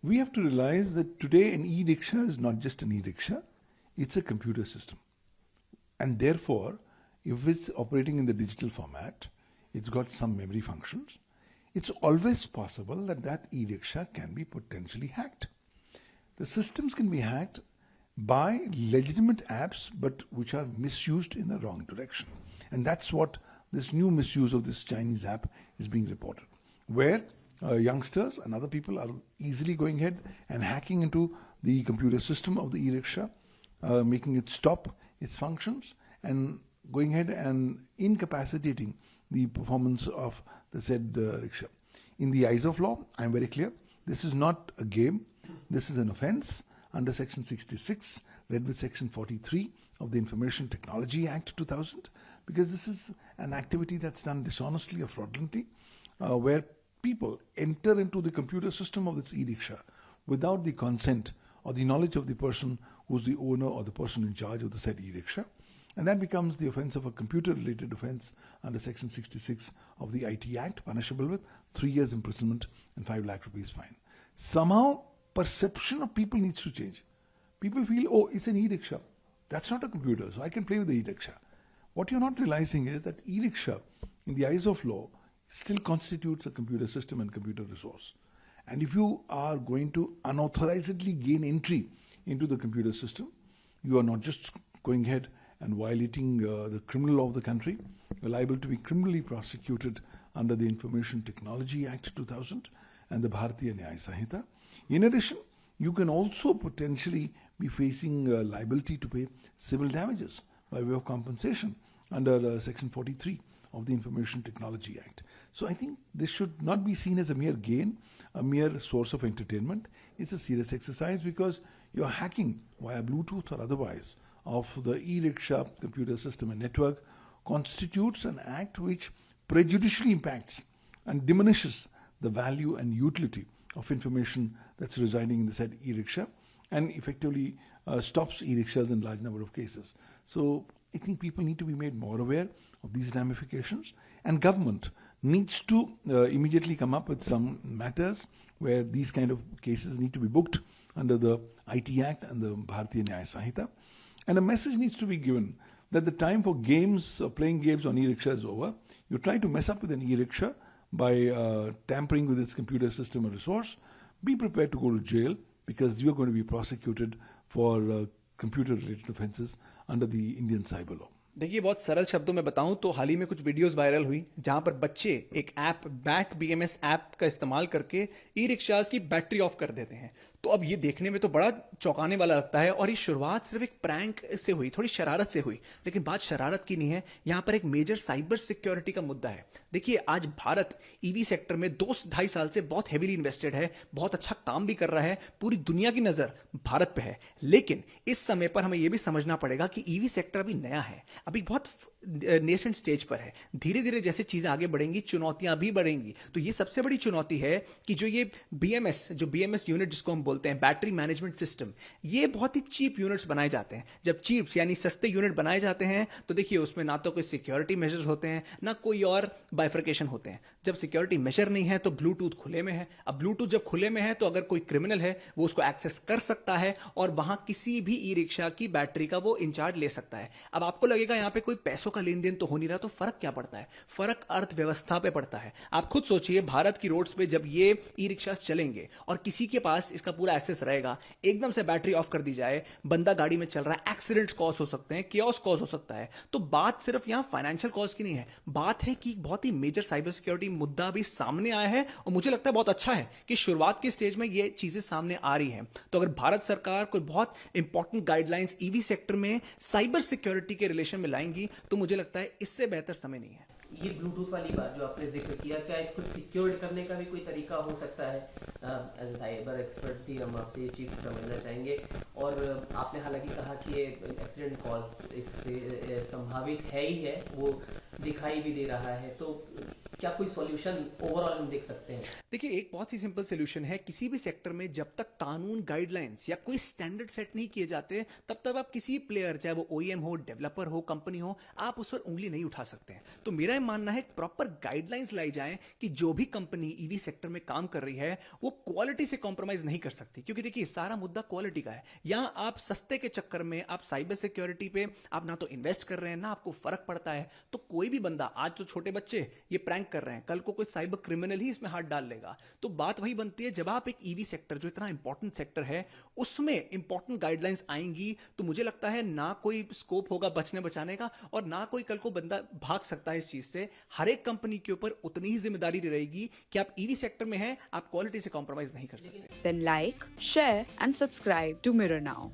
We have to realize that today an e-rickshaw is not just an e-rickshaw, it's a computer system. And therefore, if it's operating in the digital format, it's got some memory functions, it's always possible that that e-rickshaw can be potentially hacked. The systems can be hacked by legitimate apps, but which are misused in the wrong direction. And that's what this new misuse of this Chinese app is being reported, where youngsters and other people are easily going ahead and hacking into the computer system of the e-rickshaw, making it stop its functions and going ahead and incapacitating the performance of the said rickshaw. In the eyes of law, I am very clear, this is not a game, this is an offence under Section 66, read with Section 43 of the Information Technology Act 2000, because this is an activity that's done dishonestly or fraudulently, where people enter into the computer system of this e-rickshaw without the consent or the knowledge of the person who's the owner or the person in charge of the said e-rickshaw. And that becomes the offence of a computer-related offence under Section 66 of the IT Act, punishable with 3 years imprisonment and 5 lakh rupees fine. Somehow, perception of people needs to change. People feel, oh, it's an e-rickshaw. That's not a computer, so I can play with the e-rickshaw. What you're not realizing is that e-rickshaw, in the eyes of law, still constitutes a computer system and computer resource. And if you are going to unauthorizedly gain entry into the computer system, you are not just going ahead and violating the criminal law of the country, you're liable to be criminally prosecuted under the Information Technology Act 2000 and the Bharatiya Nyaya Sanhita. In addition, you can also potentially be facing liability to pay civil damages by way of compensation under Section 43 of the Information Technology Act. So I think this should not be seen as a mere gain, a mere source of entertainment. It's a serious exercise because you're hacking via Bluetooth or otherwise of the e-rickshaw computer system and network constitutes an act which prejudicially impacts and diminishes the value and utility of information that's residing in the said e-rickshaw and effectively stops e-rickshaws in large number of cases. So I think people need to be made more aware of these ramifications, and government needs to immediately come up with some matters where these kind of cases need to be booked under the IT Act and the Bharatiya Nyaya Sanhita. And a message needs to be given that the time for games, playing games on e-rickshaw is over. You try to mess up with an e-rickshaw by tampering with its computer system or resource, be prepared to go to jail because you are going to be prosecuted for computer-related offences under the Indian cyber law. देखिए, बहुत सरल शब्दों में बताऊं तो हाल ही में कुछ videos viral हुई जहां पर बच्चे एक ऐप बैट BMS ऐप का इस्तेमाल करके ई रिक्शाज की बैटरी ऑफ कर देते हैं। तो अब ये देखने में तो बड़ा चौंकाने वाला लगता है और ये शुरुआत सिर्फ एक प्रैंक से हुई, थोड़ी शरारत से हुई, लेकिन बात शरारत की नहीं है, यहां पर एक मेजर साइबर सिक्योरिटी का मुद्दा है। देखिए, आज भारत ईवी सेक्टर में 2-2.5 साल से बहुत हेवीली इन्वेस्टेड है, बहुत अच्छा काम भी कर रहा है, पूरी दुनिया की नजर भारत पे है। लेकिन इस समय पर हमें यह भी समझना पड़ेगा कि ईवी सेक्टर अभी नया है, अभी बहुत नेसेंट स्टेज पर है। धीरे धीरे जैसे चीजें आगे बढ़ेंगी, चुनौतियां भी बढ़ेंगी। तो ये सबसे बड़ी चुनौती है कि जो ये BMS यूनिट जिसको हम बोलते हैं, बैटरी मैनेजमेंट सिस्टम, ये बहुत ही चीप यूनिट्स बनाए जाते हैं। जब चिप्स यानी सस्ते यूनिट बनाए जाते हैं तो देखिए उसमें ना तो कोई सिक्योरिटी मेजर्स होते हैं, ना कोई और बाइफर्केशन होते हैं। जब सिक्योरिटी मेजर नहीं है तो ब्लूटूथ खुले में है। अब ब्लूटूथ जब खुले में है तो अगर कोई क्रिमिनल है वो उसको एक्सेस कर सकता है और वहां किसी भी ई रिक्शा की बैटरी का वो इंचार्ज ले सकता है। अब आपको लगेगा यहां पे कोई पैसों का लेन देन तो हो नहीं रहा, तो फर्क क्या पड़ता है? फर्क अर्थव्यवस्था पे पड़ता है। आप खुद सोचिए, भारत की रोड्स पे जब ये ई रिक्शास चलेंगे और किसी के पास इसका पूरा एक्सेस रहेगा, एकदम से बैटरी ऑफ कर दी जाए, बंदा गाड़ी में चल रहा है, एक्सीडेंट्स कॉज हो सकते हैं, कियोस्क कॉज हो सकता है। तो बात सिर्फ यहां फाइनेंशियल कॉज की नहीं है, बात है कि बहुत ही मेजर साइबर सिक्योरिटी मुद्दा भी सामने आया है और मुझे लगता है बहुत अच्छा है कि शुरुआत के स्टेज में ये चीजें सामने आ रही हैं। तो अगर भारत सरकार कोई बहुत इंपॉर्टेंट गाइडलाइंस ईवी सेक्टर में साइबर सिक्योरिटी के रिलेशन में लाएंगी तो मुझे लगता है इससे बेहतर समय नहीं है। ये ब्लूटूथ वाली बात जो आपने जिक्र किया, क्या इसको सिक्योर करने का भी कोई तरीका हो सकता है? एज ए साइबर एक्सपर्ट भी हम आपसे ये चीज़ समझना चाहेंगे। और आपने हालांकि कहा कि ये एक्सीडेंट कॉज इससे संभावित है ही है, वो दिखाई भी दे रहा है, तो क्या कोई सॉल्यूशन ओवरऑल हम देख सकते हैं? देखिए, एक बहुत ही सिंपल सोल्यूशन है। किसी भी सेक्टर में जब तक कानून, गाइडलाइंस या कोई स्टैंडर्ड सेट नहीं किए जाते, तब तक आप किसी प्लेयर, चाहे वो ओईएम हो, डेवलपर हो, कंपनी हो, आप उस पर उंगली नहीं उठा सकते हैं। तो मेरा ये मानना है प्रॉपर गाइडलाइंस लाई जाए कि जो भी कंपनी ईवी सेक्टर में काम कर रही है वो क्वालिटी से कॉम्प्रोमाइज नहीं कर सकती, क्योंकि देखिए सारा मुद्दा क्वालिटी का है। यहां आप सस्ते के चक्कर में आप साइबर सिक्योरिटी पे आप ना तो इन्वेस्ट कर रहे हैं, ना आपको फर्क पड़ता है। तो कोई भी बंदा, आज तो छोटे बच्चे ये प्रैंक कर रहे हैं, कल को कोई साइबर क्रिमिनल ही इसमें हाथ डाल लेगा। तो बात वही बनती है, जब आप एक ईवी सेक्टर जो इतना इंपॉर्टेंट सेक्टर है उसमें इंपॉर्टेंट गाइडलाइंस आएंगी, तो मुझे लगता है ना कोई स्कोप होगा बचने बचाने का, और ना कोई कल को बंदा भाग सकता है इस चीज से। हर एक कंपनी के ऊपर उतनी ही जिम्मेदारी रहेगी कि आप ईवी सेक्टर में हैं, आप क्वालिटी से कॉम्प्रोमाइज नहीं कर सकते। Then like, share and subscribe to Mirror Now.